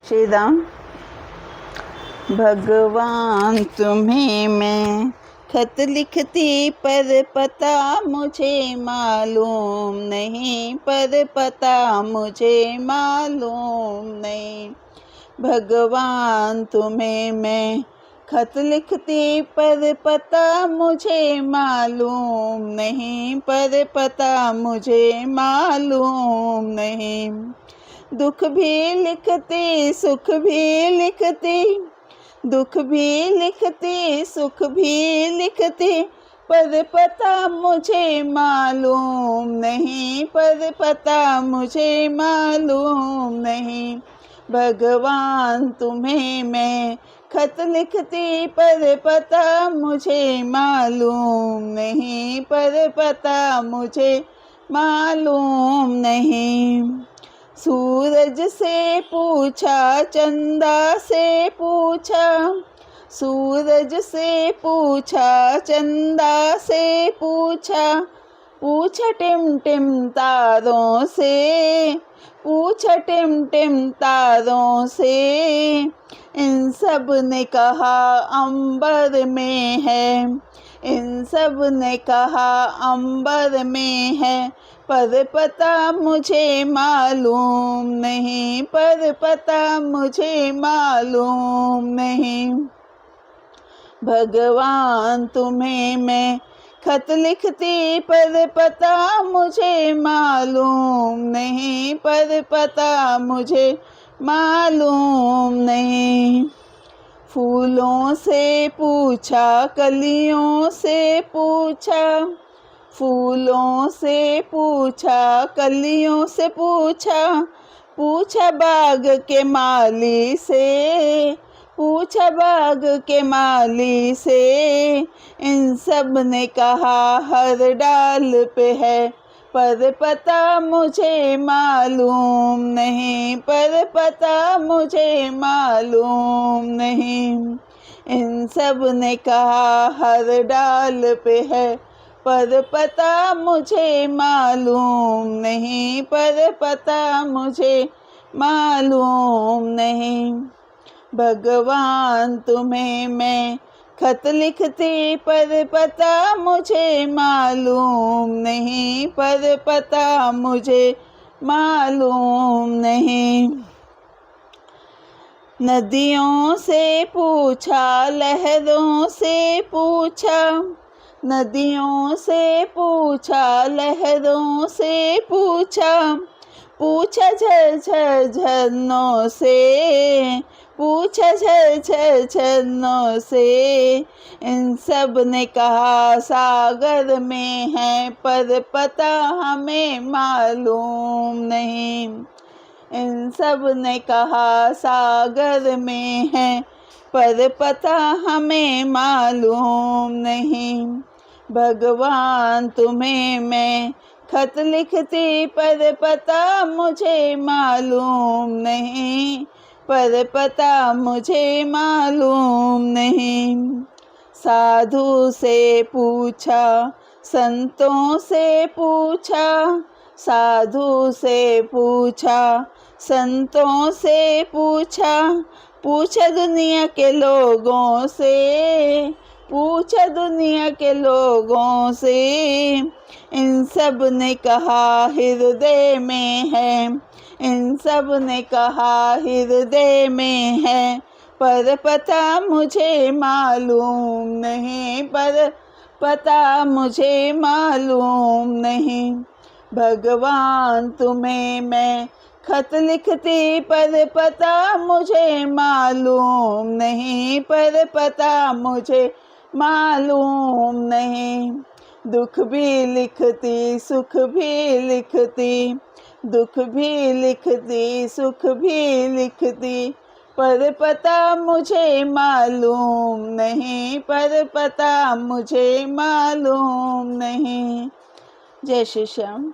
श्री राम। भगवान तुम्हें मैं खत लिखती पर पता मुझे मालूम नहीं, पर पता मुझे मालूम नहीं। भगवान तुम्हें मैं खत लिखती पर पता मुझे मालूम नहीं, पर पता मुझे मालूम नहीं। दुख भी लिखती सुख भी लिखती, दुख भी लिखती सुख भी लिखती, पर पता मुझे मालूम नहीं, पर पता मुझे मालूम नहीं। भगवान तुम्हें मैं खत लिखती पर पता मुझे मालूम नहीं, पर पता मुझे मालूम नहीं। सूरज से पूछा चंदा से पूछा, सूरज से पूछा चंदा से पूछा, पूछा टिम टिम तारों से, पूछा टिम टिम तारों से। इन सब ने कहा अंबर में है, इन सब ने कहा अंबर में है, पर पता मुझे मालूम नहीं, पर पता मुझे मालूम नहीं। भगवान तुम्हें मैं खत लिखती पर पता मुझे मालूम नहीं, पर पता मुझे मालूम नहीं। फूलों से पूछा कलियों से पूछा, फूलों से पूछा कलियों से पूछा, पूछा बाग के माली से, पूछा बाग के माली से। इन सब ने कहा हर डाल पे है, पर पता मुझे मालूम नहीं, पर पता मुझे मालूम नहीं। इन सब ने कहा हर डाल पे है, पर पता मुझे मालूम नहीं, पर पता मुझे मालूम नहीं। भगवान तुम्हें मैं खत लिखती पर पता मुझे मालूम नहीं, पर पता मुझे मालूम नहीं। नदियों से पूछा लहरों से पूछा, नदियों से पूछा लहरों से पूछा, पूछा झरझर झरनों से, पूछा झरझर झरनों से। इन सब ने कहा सागर में है, पर पता हमें मालूम नहीं। इन सब ने कहा सागर में है, पर पता हमें मालूम नहीं। भगवान तुम्हें मैं खत लिखती पर पता मुझे मालूम नहीं, पर पता मुझे मालूम नहीं। साधु से पूछा संतों से पूछा, साधु से पूछा संतों से पूछा, पूछा दुनिया के लोगों से, पूछा दुनिया के लोगों से। इन सब ने कहा हृदय में है, इन सब ने कहा हृदय में है, पर पता मुझे मालूम नहीं, पर पता मुझे मालूम नहीं। भगवान तुम्हें मैं खत लिखती पर पता मुझे मालूम नहीं, पर पता मुझे मालूम नहीं। दुख भी लिखती सुख भी लिखती, दुख भी लिखती सुख भी लिखती, पर पता मुझे मालूम नहीं, पर पता मुझे मालूम नहीं। जय श्री श्याम।